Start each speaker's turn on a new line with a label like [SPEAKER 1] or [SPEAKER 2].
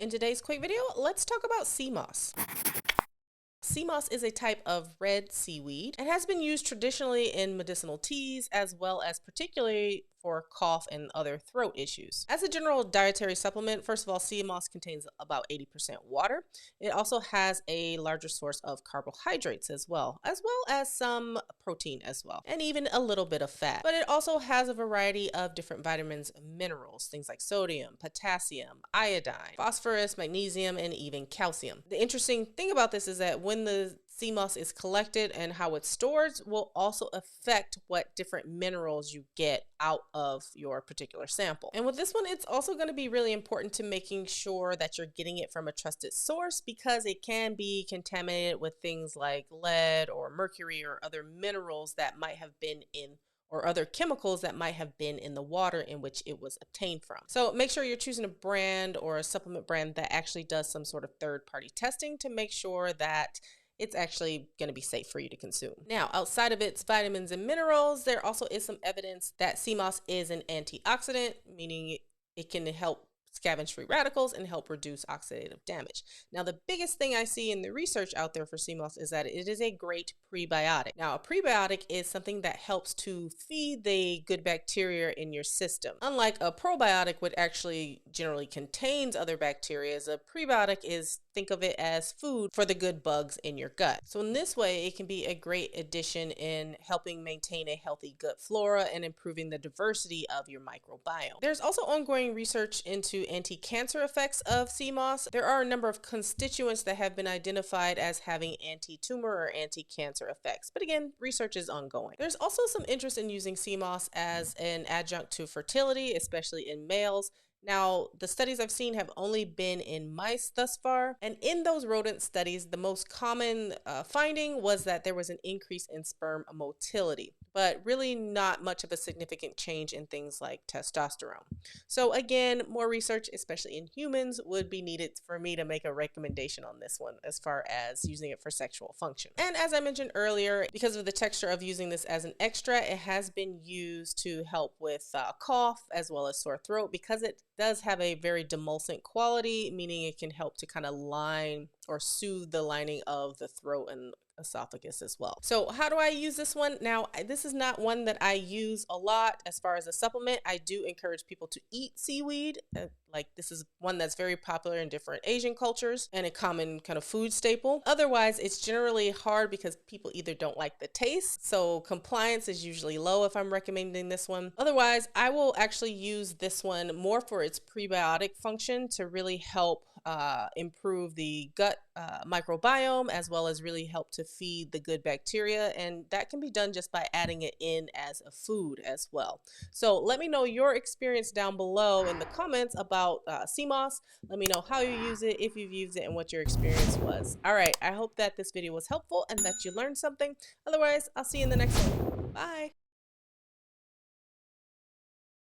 [SPEAKER 1] In today's quick video, let's talk about sea moss. Sea moss is a type of red seaweed and has been used traditionally in medicinal teas as well as particularly for cough and other throat issues. As a general dietary supplement, first of all, sea moss contains about 80% water. It also has a larger source of carbohydrates as well as some protein as well, and even a little bit of fat. But it also has a variety of different vitamins and minerals, things like sodium, potassium, iodine, phosphorus, magnesium, and even calcium. The interesting thing about this is that when the sea moss is collected and how it's stored will also affect what different minerals you get out of your particular sample. And with this one, it's also going to be really important to making sure that you're getting it from a trusted source because it can be contaminated with things like lead or mercury or other minerals that might have been in or other chemicals that might have been in the water in which it was obtained from. So make sure you're choosing a brand or a supplement brand that actually does some sort of third-party testing to make sure that it's actually going to be safe for you to consume. Now, outside of its vitamins and minerals, there also is some evidence that sea moss is an antioxidant, meaning it can help scavenge free radicals and help reduce oxidative damage. Now, the biggest thing I see in the research out there for sea moss is that it is a great prebiotic. Now, a prebiotic is something that helps to feed the good bacteria in your system. Unlike a probiotic, which actually generally contains other bacteria, a prebiotic is, think of it as food for the good bugs in your gut. So in this way, it can be a great addition in helping maintain a healthy gut flora and improving the diversity of your microbiome. There's also ongoing research into anti-cancer effects of sea moss. There are a number of constituents that have been identified as having anti-tumor or anti-cancer effects. But again, research is ongoing. There's also some interest in using sea moss as an adjunct to fertility, especially in males. Now, the studies I've seen have only been in mice thus far, and in those rodent studies, the most common finding was that there was an increase in sperm motility, but really not much of a significant change in things like testosterone. So again, more research, especially in humans, would be needed for me to make a recommendation on this one as far as using it for sexual function. And as I mentioned earlier, because of the texture of using this as an extra, it has been used to help with cough as well as sore throat because it does have a very demulcent quality, meaning it can help to kind of line or soothe the lining of the throat and esophagus as well. So how do I use this one? Now, this is not one that I use a lot as far as a supplement. I do encourage people to eat seaweed. Like this is one that's very popular in different Asian cultures and a common kind of food staple. Otherwise, it's generally hard because people either don't like the taste. So compliance is usually low if I'm recommending this one. Otherwise, I will actually use this one more for its prebiotic function to really help improve the gut microbiome as well as really help to feed the good bacteria, and that can be done just by adding it in as a food as well. So let me know your experience down below in the comments about sea moss. Let me know how you use it, if you've used it, and what your experience was. All right, I hope that this video was helpful and that you learned something. Otherwise, I'll see you in the next one. Bye.